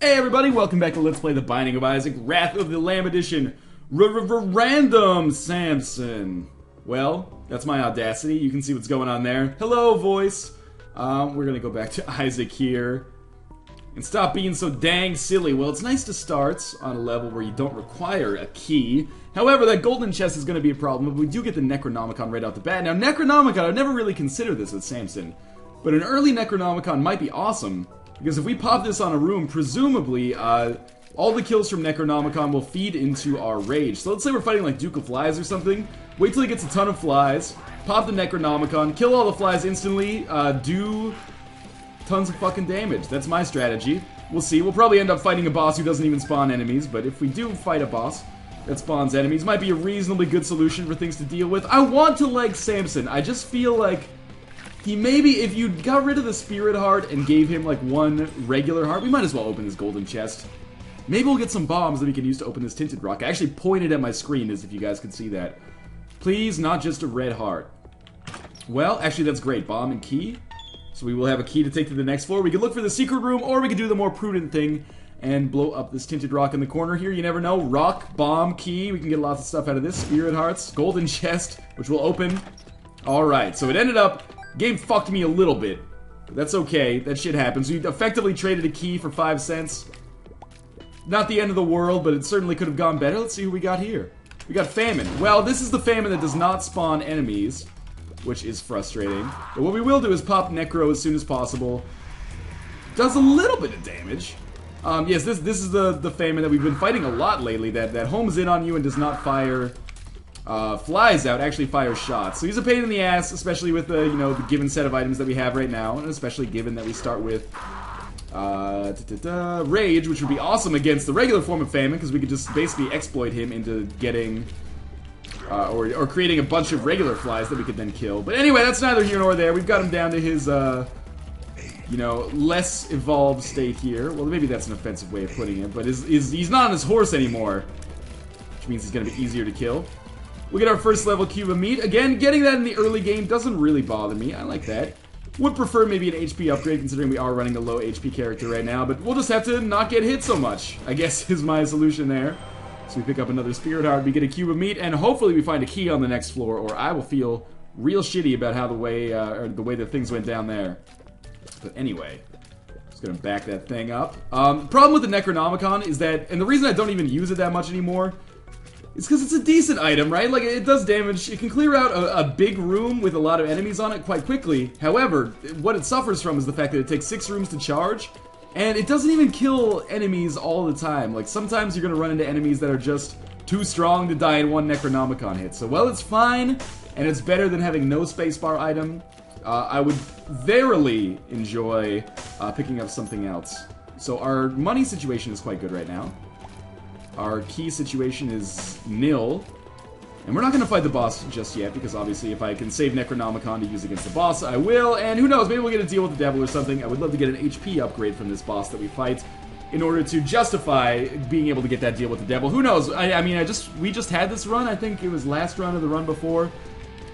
Hey everybody, welcome back to Let's Play The Binding of Isaac, Wrath of the Lamb Edition, Random Samson. Well, that's my audacity. You can see what's going on there. Hello, voice. We're gonna go back to Isaac here. And stop being so dang silly. Well, it's nice to start on a level where you don't require a key. However, that golden chest is gonna be a problem, but we do get the Necronomicon right off the bat. Now, Necronomicon, I've never really considered this with Samson, but an early Necronomicon might be awesome. Because if we pop this on a room, presumably, all the kills from Necronomicon will feed into our rage. So let's say we're fighting like Duke of Flies or something. Wait till he gets a ton of flies, pop the Necronomicon, kill all the flies instantly, do tons of fucking damage. That's my strategy. We'll see. We'll probably end up fighting a boss who doesn't even spawn enemies, but if we do fight a boss that spawns enemies, might be a reasonably good solution for things to deal with. I want to like Samson. I just feel like he maybe, if you got rid of the Spirit Heart and gave him like one regular heart, we might as well open this golden chest. Maybe we'll get some bombs that we can use to open this tinted rock. I actually pointed at my screen as if you guys could see that. Please, not just a red heart. Well, actually that's great. Bomb and key. So we will have a key to take to the next floor. We could look for the secret room, or we could do the more prudent thing and blow up this tinted rock in the corner here. You never know. Rock, bomb, key. We can get lots of stuff out of this. Spirit hearts, golden chest, which will open. Alright, so it ended up... Game fucked me a little bit. But that's okay. That shit happens. We effectively traded a key for 5 cents. Not the end of the world, but it certainly could have gone better. Let's see who we got here. We got Famine. Well, this is the Famine that does not spawn enemies, which is frustrating. But what we will do is pop Necro as soon as possible. Does a little bit of damage. Yes, this is the Famine that we've been fighting a lot lately, that homes in on you and does not fire... flies out, actually fires shots. So he's a pain in the ass, especially with the, the given set of items that we have right now, and especially given that we start with, Rage, which would be awesome against the regular form of Famine, because we could just basically exploit him into getting, or creating a bunch of regular flies that we could then kill. But anyway, that's neither here nor there. We've got him down to his, less evolved state here. Well, maybe that's an offensive way of putting it, but he's not on his horse anymore, which means he's going to be easier to kill. We get our first level cube of meat. Again, getting that in the early game doesn't really bother me. I like that. Would prefer maybe an HP upgrade, considering we are running a low HP character right now, but we'll just have to not get hit so much, I guess is my solution there. So we pick up another Spirit Heart, we get a cube of meat, and hopefully we find a key on the next floor, or I will feel real shitty about how the way that things went down there. But anyway, just gonna back that thing up. Problem with the Necronomicon is that, and the reason I don't even use it that much anymore, it's because it's a decent item, right? Like, it does damage. It can clear out a big room with a lot of enemies on it quite quickly. However, what it suffers from is the fact that it takes 6 rooms to charge, and it doesn't even kill enemies all the time. Like, sometimes you're going to run into enemies that are just too strong to die in one Necronomicon hit. So, while it's fine, and it's better than having no spacebar item, I would verily enjoy picking up something else. So, our money situation is quite good right now. Our key situation is nil. And we're not going to fight the boss just yet, because obviously if I can save Necronomicon to use against the boss, I will. And who knows, maybe we'll get a deal with the devil or something. I would love to get an HP upgrade from this boss that we fight in order to justify being able to get that deal with the devil. Who knows? I mean, we just had this run. I think it was last run or the run before.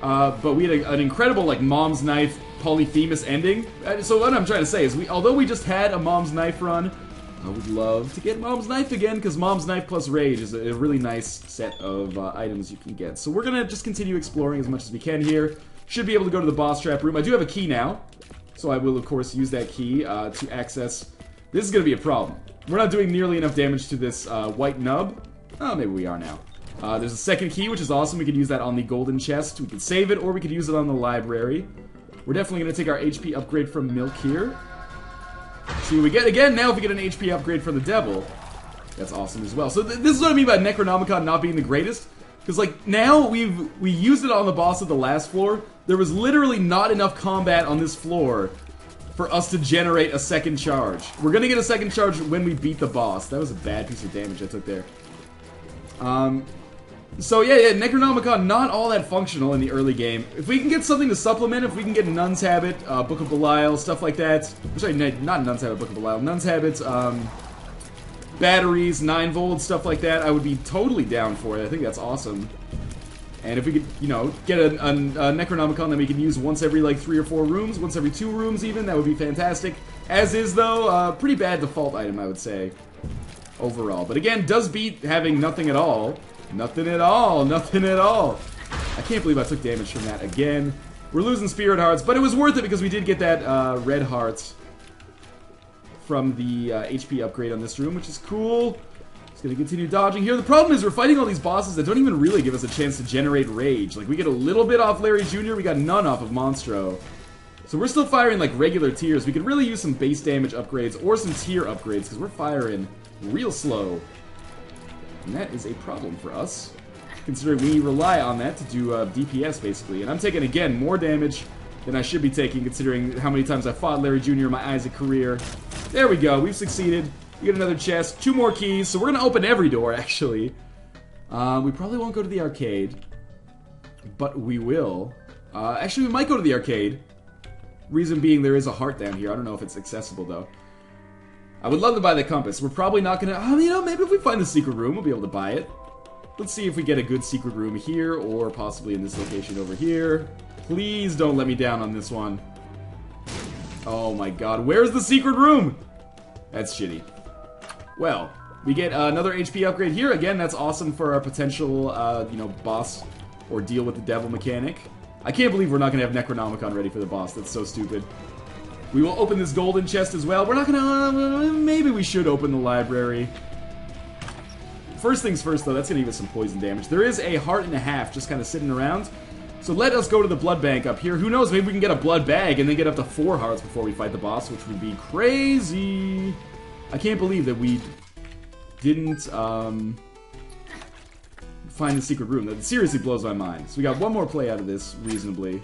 But we had an incredible, like, Mom's Knife Polyphemus ending. So what I'm trying to say is, although we just had a Mom's Knife run, I would love to get Mom's Knife again, because Mom's Knife plus Rage is a really nice set of items you can get. So we're going to just continue exploring as much as we can here. Should be able to go to the boss trap room. I do have a key now, so I will, of course, use that key to access... This is going to be a problem. We're not doing nearly enough damage to this white nub. Oh, maybe we are now. There's a second key, which is awesome. We could use that on the golden chest. We could save it, or we could use it on the library. We're definitely going to take our HP upgrade from Milk here. See what we get again. Now if we get an HP upgrade from the devil, that's awesome as well. So this is what I mean by Necronomicon not being the greatest, because like now we used it on the boss of the last floor. There was literally not enough combat on this floor for us to generate a second charge. We're gonna get a second charge when we beat the boss. That was a bad piece of damage I took there. So yeah, Necronomicon not all that functional in the early game. If we can get something to supplement, if we can get Nun's Habit, Book of Belial, stuff like that. Sorry, not Nun's Habit, Book of Belial. Nun's Habits, batteries, 9 volt, stuff like that, I would be totally down for it. I think that's awesome. And if we could, get a Necronomicon that we can use once every like 3 or 4 rooms, once every 2 rooms even, that would be fantastic. As is, though, pretty bad default item, I would say, overall. But again, does beat having nothing at all. Nothing at all. Nothing at all. I can't believe I took damage from that again. We're losing Spirit Hearts, but it was worth it because we did get that red heart from the HP upgrade on this room, which is cool. Just gonna continue dodging here. The problem is we're fighting all these bosses that don't even really give us a chance to generate rage. Like, we get a little bit off Larry Jr., we got none off of Monstro. So we're still firing like regular tiers. We could really use some base damage upgrades or some tier upgrades because we're firing real slow. And that is a problem for us, considering we rely on that to do DPS basically. And I'm taking, again, more damage than I should be taking considering how many times I fought Larry Jr. in my Isaac career. There we go, we've succeeded. We get another chest, 2 more keys, so we're gonna open every door actually. We probably won't go to the arcade, but we will. Actually, we might go to the arcade. Reason being, there is a heart down here. I don't know if it's accessible, though. I would love to buy the compass. We're probably not gonna... you know, maybe if we find the secret room, we'll be able to buy it. Let's see if we get a good secret room here, or possibly in this location over here. Please don't let me down on this one. Oh my god, where's the secret room? That's shitty. Well, we get another HP upgrade here. Again, that's awesome for our potential, you know, boss or deal with the devil mechanic. I can't believe we're not going to have Necronomicon ready for the boss. That's so stupid. We will open this golden chest as well. We're not going to... maybe we should open the library. First things first, though, that's going to give us some poison damage. There is a heart and a half just kind of sitting around. So let us go to the blood bank up here. Who knows, maybe we can get a blood bag and then get up to 4 hearts before we fight the boss, which would be crazy. I can't believe that we didn't... find the secret room. That seriously blows my mind. So we got one more play out of this, reasonably.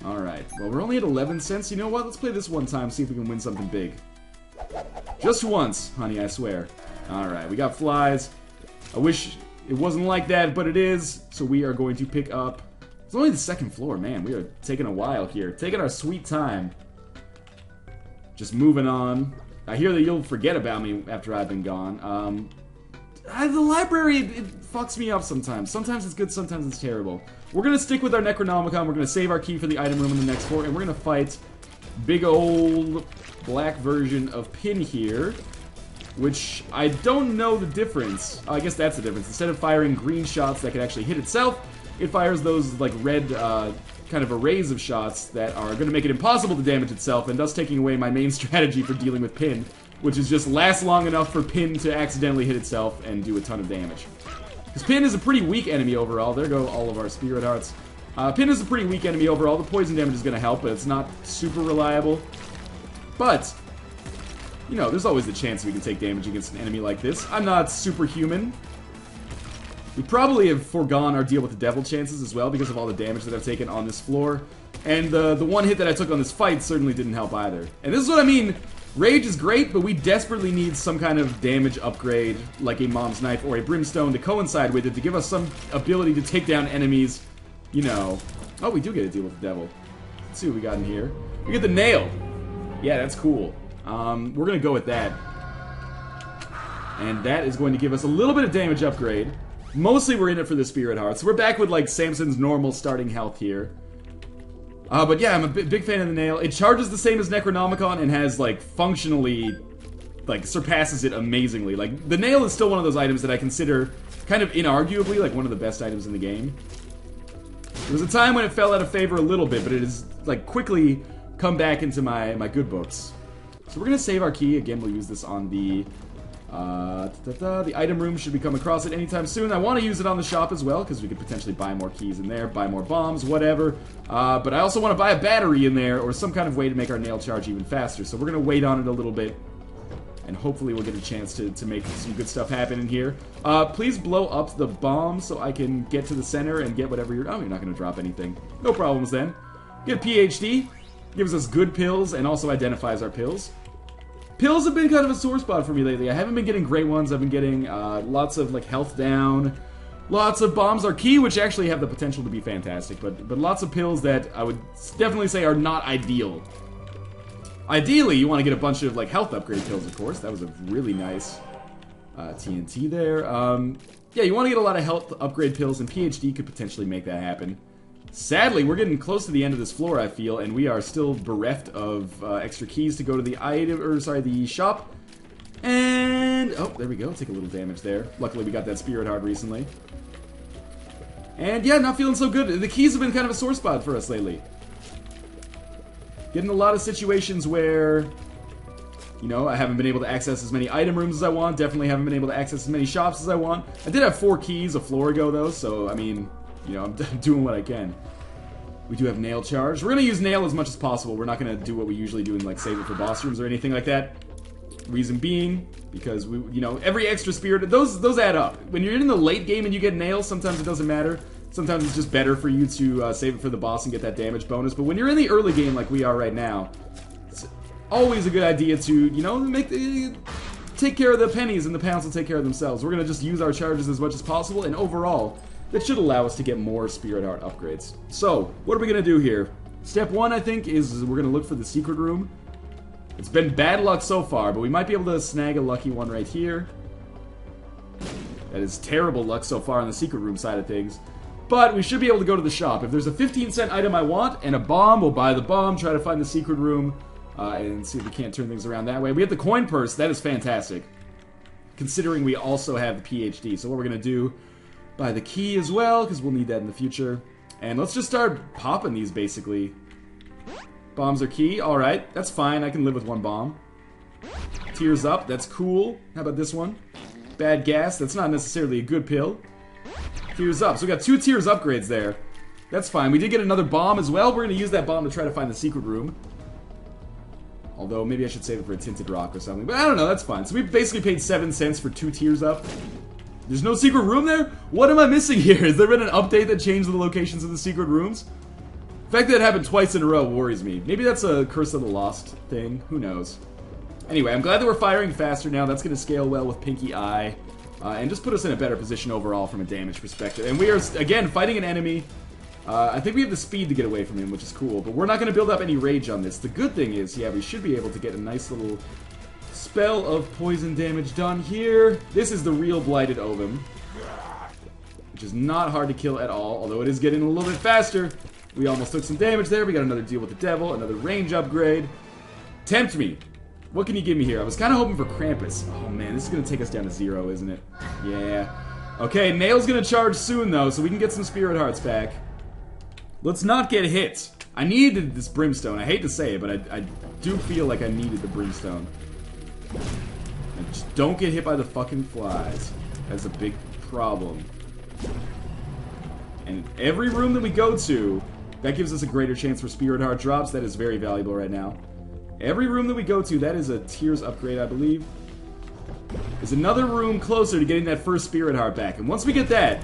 Alright. Well, we're only at 11 cents. You know what? Let's play this one time, see if we can win something big. Just once, honey, I swear. Alright, we got flies. I wish it wasn't like that, but it is. So we are going to pick up... It's only the 2nd floor, man. We are taking a while here. Taking our sweet time. Just moving on. I hear that you'll forget about me after I've been gone. The library, it fucks me up sometimes. Sometimes it's good, sometimes it's terrible. We're going to stick with our Necronomicon. We're going to save our key for the item room in the next floor, and we're going to fight big old black version of Pin here, which I don't know the difference. I guess that's the difference. Instead of firing green shots that can actually hit itself, it fires those like red kind of arrays of shots that are going to make it impossible to damage itself, and thus taking away my main strategy for dealing with Pin, which is just last long enough for Pin to accidentally hit itself and do a ton of damage. Because Pin is a pretty weak enemy overall. There go all of our Spirit Hearts. Pin is a pretty weak enemy overall. The poison damage is going to help, but it's not super reliable. But, you know, there's always the chance we can take damage against an enemy like this. I'm not superhuman. We probably have foregone our deal with the devil chances as well because of all the damage that I've taken on this floor. And the one hit that I took on this fight certainly didn't help either. And this is what I mean. Rage is great, but we desperately need some kind of damage upgrade, like a Mom's Knife or a Brimstone, to coincide with it, to give us some ability to take down enemies, you know. Oh, we do get to deal with the devil. Let's see what we got in here. We get the nail. Yeah, that's cool. We're going to go with that. And that is going to give us a little bit of damage upgrade. Mostly we're in it for the Spirit Hearts. We're back with, like, Samson's normal starting health here. But yeah, I'm a big fan of the nail. It charges the same as Necronomicon and has, like, functionally, like, surpasses it amazingly. Like, the nail is still one of those items that I consider kind of inarguably, like, one of the best items in the game. There was a time when it fell out of favor a little bit, but it has, like, quickly come back into my good books. So we're gonna save our key. Again, we'll use this on the... the item room should we come across it anytime soon. I want to use it on the shop as well, because we could potentially buy more keys in there, buy more bombs, whatever. But I also want to buy a battery in there, or some kind of way to make our nail charge even faster. So we're going to wait on it a little bit, and hopefully we'll get a chance to make some good stuff happen in here. Please blow up the bomb so I can get to the center and get whatever you're... Oh, you're not going to drop anything. No problems then. Get a PhD. Gives us good pills, and also identifies our pills. Pills have been kind of a sore spot for me lately. I haven't been getting great ones. I've been getting lots of like health down, lots of bombs are key, which actually have the potential to be fantastic, but lots of pills that I would definitely say are not ideal. Ideally, you want to get a bunch of like health upgrade pills, of course. That was a really nice TNT there. Yeah, you want to get a lot of health upgrade pills, and PhD could potentially make that happen. Sadly, we're getting close to the end of this floor, I feel, and we are still bereft of extra keys to go to the the shop. And, oh, there we go. Take a little damage there. Luckily, we got that Spirit Heart recently. And, yeah, not feeling so good. The keys have been kind of a sore spot for us lately. Getting a lot of situations where, you know, I haven't been able to access as many item rooms as I want. Definitely haven't been able to access as many shops as I want. I did have 4 keys a floor ago, though, so, I mean, you know, I'm doing what I can. We do have Nail Charge. We're going to use Nail as much as possible. We're not going to do what we usually do and, like, save it for boss rooms or anything like that. Reason being, because we, you know, every extra spirit, those add up. When you're in the late game and you get nails, sometimes it doesn't matter. Sometimes it's just better for you to save it for the boss and get that damage bonus. But when you're in the early game like we are right now, it's always a good idea to, you know, take care of the pennies and the pounds will take care of themselves. We're going to just use our charges as much as possible, and overall, that should allow us to get more Spirit Heart upgrades. So, what are we going to do here? Step 1, I think, is we're going to look for the secret room. It's been bad luck so far, but we might be able to snag a lucky one right here. That is terrible luck so far on the secret room side of things. But we should be able to go to the shop. If there's a 15-cent item I want and a bomb, we'll buy the bomb, try to find the secret room, and see if we can't turn things around that way. We have the coin purse. That is fantastic, considering we also have the PhD. So what we're going to do, buy the key as well, because we'll need that in the future. And let's just start popping these, basically. Bombs are key. Alright, that's fine. I can live with 1 bomb. Tears up. That's cool. How about this one? Bad gas. That's not necessarily a good pill. Tears up. So we got 2 tears upgrades there. That's fine. We did get another bomb as well. We're going to use that bomb to try to find the secret room. Although, maybe I should save it for a tinted rock or something. But I don't know. That's fine. So we basically paid 7 cents for 2 tears up. There's no secret room there? What am I missing here? Has there been an update that changed the locations of the secret rooms? The fact that it happened twice in a row worries me. Maybe that's a Curse of the Lost thing. Who knows? Anyway, I'm glad that we're firing faster now. That's going to scale well with Pinky Eye. And just put us in a better position overall from a damage perspective. And we are, again, fighting an enemy. I think we have the speed to get away from him, which is cool. But we're not going to build up any rage on this. The good thing is, yeah, we should be able to get a nice little spell of poison damage done here. This is the real Blighted Ovum, which is not hard to kill at all, although it is getting a little bit faster. We almost took some damage there. We got another deal with the devil, another range upgrade. Tempt me. What can you give me here? I was kind of hoping for Krampus. Oh man, this is going to take us down to 0, isn't it? Yeah. Okay, Nail's going to charge soon though, so we can get some Spirit Hearts back. Let's not get hit. I needed this Brimstone. I hate to say it, but I do feel like I needed the Brimstone. And just don't get hit by the fucking flies. That's a big problem. And every room that we go to, that gives us a greater chance for Spirit Heart drops. That is very valuable right now. Every room that we go to, that is a Tears upgrade, I believe. There's another room closer to getting that first Spirit Heart back. And once we get that,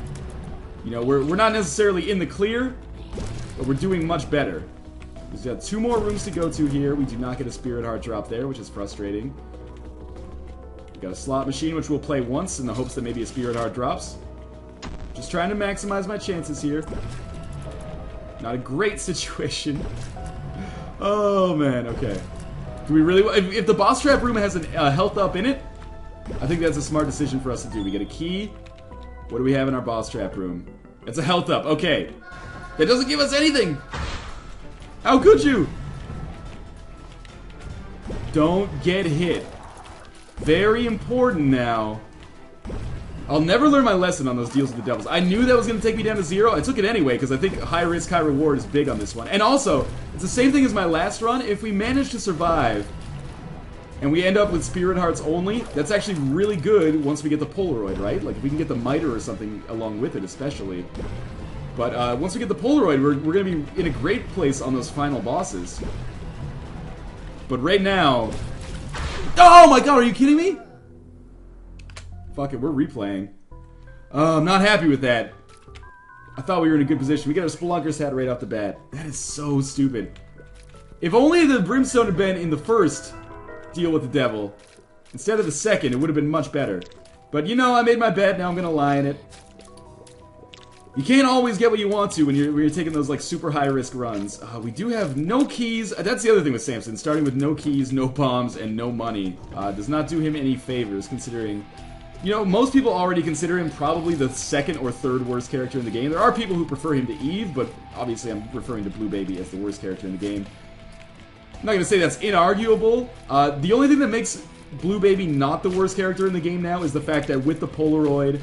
you know, we're not necessarily in the clear, but we're doing much better. We've got 2 more rooms to go to here. We do not get a Spirit Heart drop there, which is frustrating. We got a slot machine, which we'll play once in the hopes that maybe a Spirit Heart drops. Just trying to maximize my chances here. Not a great situation. Oh, man, okay. Do we really... If the boss trap room has a health up in it, I think that's a smart decision for us to do. We get a key. What do we have in our boss trap room? It's a health up. Okay. That doesn't give us anything. How could you? Don't get hit. Very important now. I'll never learn my lesson on those deals with the devils. I knew that was going to take me down to 0. I took it anyway, because I think high risk, high reward is big on this one. And also, it's the same thing as my last run. If we manage to survive, and we end up with Spirit Hearts only, that's actually really good once we get the Polaroid, right? Like, if we can get the Miter or something along with it, especially. But once we get the Polaroid, we're going to be in a great place on those final bosses. But right now... Oh my god, are you kidding me? Fuck it, we're replaying. I'm not happy with that. I thought we were in a good position. We got a Spelunker's hat right off the bat. That is so stupid. If only the Brimstone had been in the first deal with the devil, instead of the second, it would have been much better. But you know, I made my bet, now I'm gonna lie in it. You can't always get what you want to when you're taking those like super high risk runs. We do have no keys. That's the other thing with Samson. Starting with no keys, no bombs, and no money does not do him any favors, considering You know, most people already consider him probably the second or third worst character in the game. There are people who prefer him to Eve, but obviously I'm referring to Blue Baby as the worst character in the game. I'm not going to say that's inarguable. The only thing that makes Blue Baby not the worst character in the game now is the fact that with the Polaroid,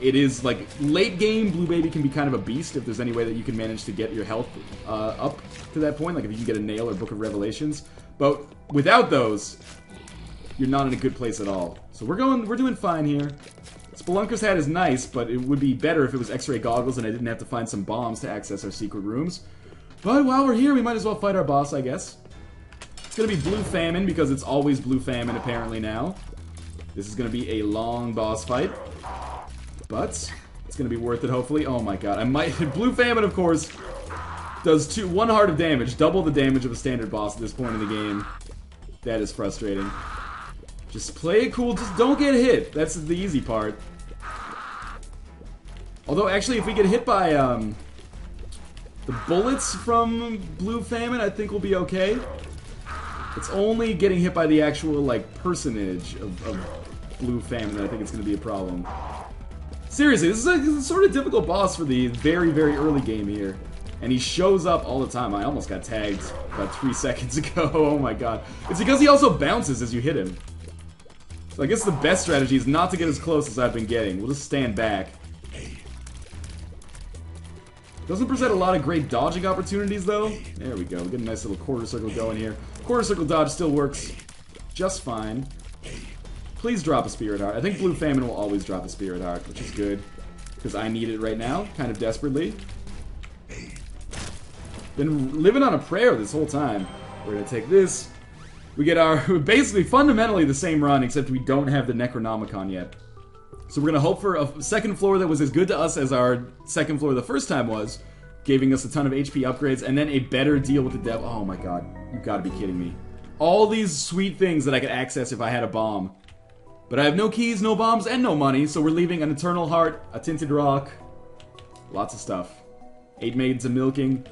it is, like, late game, Blue Baby can be kind of a beast if there's any way that you can manage to get your health up to that point, like if you can get a nail or Book of Revelations. But without those, you're not in a good place at all. So we're doing fine here. Spelunker's hat is nice, but it would be better if it was X-ray goggles and I didn't have to find some bombs to access our secret rooms. But while we're here, we might as well fight our boss, I guess. It's gonna be Blue Famine, because it's always Blue Famine apparently now. This is gonna be a long boss fight. But it's gonna be worth it, hopefully. Oh my god, I might... Blue Famine, of course, does 1 heart of damage, double the damage of a standard boss at this point in the game. That is frustrating. Just play it cool, just don't get hit. That's the easy part. Although, actually, if we get hit by, the bullets from Blue Famine, I think we'll be okay. It's only getting hit by the actual, like, personage of Blue Famine that I think it's going to be a problem. Seriously, this is a sort of difficult boss for the very, very early game here. And he shows up all the time. I almost got tagged about 3 seconds ago. Oh my god. It's because he also bounces as you hit him. So I guess the best strategy is not to get as close as I've been getting. We'll just stand back. Doesn't present a lot of great dodging opportunities, though. There we go. We get a nice little quarter circle going here. Quarter circle dodge still works just fine. Please drop a Spirit Heart. I think Blue Famine will always drop a Spirit Heart, which is good. Because I need it right now, kind of desperately. Been living on a prayer this whole time. We're gonna take this. We get our, basically, fundamentally the same run, except we don't have the Necronomicon yet. So we're gonna hope for a second floor that was as good to us as our second floor the first time was, giving us a ton of HP upgrades, and then a better deal with the devil. Oh my god, you've gotta be kidding me. All these sweet things that I could access if I had a bomb. But I have no keys, no bombs, and no money, so we're leaving an Eternal Heart, a Tinted Rock, lots of stuff. 8 Maids of Milking.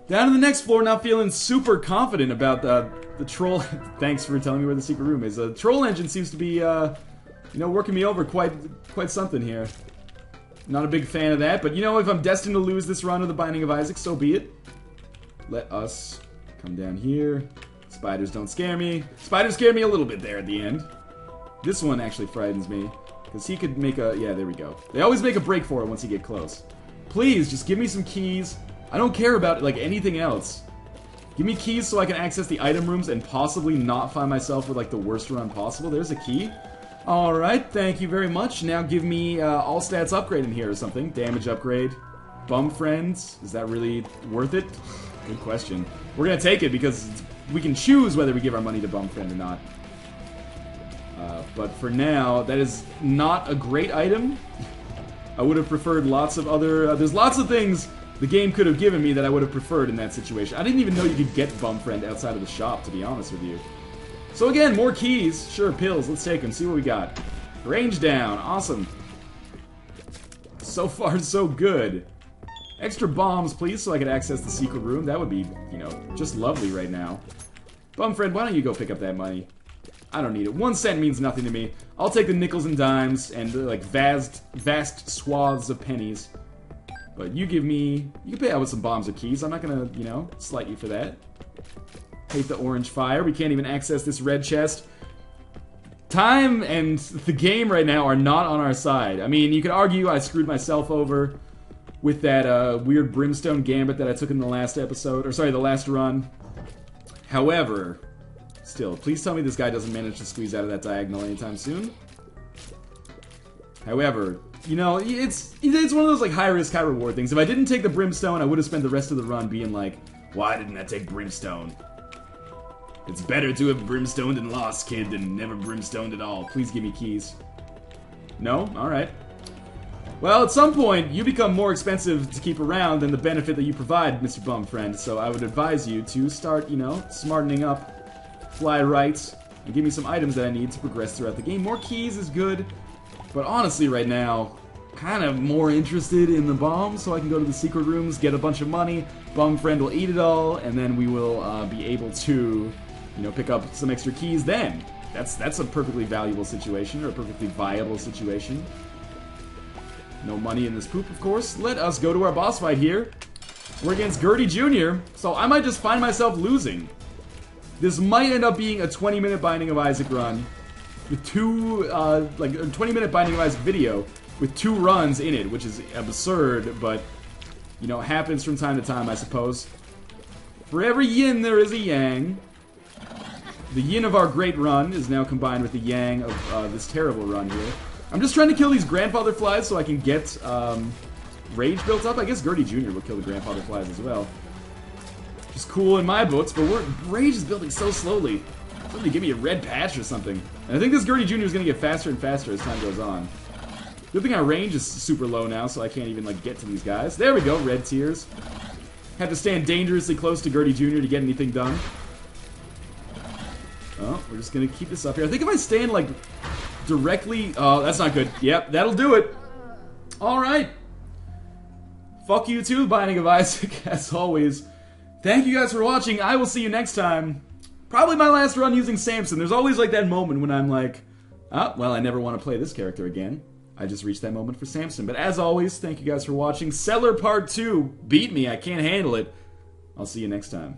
Down to the next floor, not feeling super confident about the troll. Thanks for telling me where the secret room is. The troll engine seems to be, you know, working me over quite something here. Not a big fan of that, but you know, if I'm destined to lose this run of the Binding of Isaac, so be it. Let us come down here. Spiders don't scare me. Spiders scare me a little bit there at the end. This one actually frightens me, because he could make a... Yeah, there we go. They always make a break for it once you get close. Please, just give me some keys. I don't care about, like, anything else. Give me keys so I can access the item rooms and possibly not find myself with, like, the worst run possible. There's a key. Alright, thank you very much. Now give me all stats upgrade in here or something. Damage upgrade. Bum friends. Is that really worth it? Good question. We're gonna take it because we can choose whether we give our money to Bum friend or not. But for now, that is not a great item. I would have preferred lots of other... there's lots of things the game could have given me that I would have preferred in that situation. I didn't even know you could get Bum Friend outside of the shop, to be honest with you. So again, more keys. Sure, pills. Let's take them. See what we got. Range down. Awesome. So far, so good. Extra bombs, please, so I can access the secret room. That would be, you know, just lovely right now. Bum Friend, why don't you go pick up that money? I don't need it. 1 cent means nothing to me. I'll take the nickels and dimes and like vast swaths of pennies. But you give me... You can pay out with some bombs or keys. I'm not gonna, you know, slight you for that. Hate the orange fire. We can't even access this red chest. Time and the game right now are not on our side. I mean, you could argue I screwed myself over with that weird Brimstone gambit that I took in the last episode. Or sorry, the last run. However... Still, please tell me this guy doesn't manage to squeeze out of that diagonal anytime soon. However, you know, it's one of those like high risk, high reward things. If I didn't take the Brimstone, I would have spent the rest of the run being like, why didn't I take Brimstone? It's better to have Brimstoned and lost, kid, than never Brimstoned at all. Please give me keys. No? Alright. Well, at some point, you become more expensive to keep around than the benefit that you provide, Mr. Bum Friend. So I would advise you to start, you know, smartening up. Fly right, and give me some items that I need to progress throughout the game. More keys is good, but honestly right now, kind of more interested in the bomb, so I can go to the secret rooms, get a bunch of money, Bum Friend will eat it all, and then we will be able to, you know, pick up some extra keys then. That's a perfectly valuable situation, or a perfectly viable situation. No money in this poop, of course. Let us go to our boss fight here. We're against Gertie Jr., so I might just find myself losing. This might end up being a 20-minute Binding of Isaac run with two, like a 20-minute Binding of Isaac video with 2 runs in it, which is absurd, but, you know, happens from time to time, I suppose. For every yin, there is a yang. The yin of our great run is now combined with the yang of this terrible run here. I'm just trying to kill these grandfather flies so I can get rage built up. I guess Gertie Jr. will kill the grandfather flies as well. Which is cool in my books, but rage is building so slowly. Somebody give me a red patch or something. And I think this Gertie Jr. is going to get faster and faster as time goes on. Good thing our range is super low now, so I can't even like get to these guys. There we go, red tears. Have to stand dangerously close to Gertie Jr. to get anything done. Oh, we're just going to keep this up here. I think if I stand like directly... Oh, that's not good. Yep, that'll do it. Alright. Fuck you too, Binding of Isaac, as always. Thank you guys for watching. I will see you next time. Probably my last run using Samson. There's always like that moment when I'm like, oh, well, I never want to play this character again. I just reached that moment for Samson. But as always, thank you guys for watching. Cellar Part 2. Beat me. I can't handle it. I'll see you next time.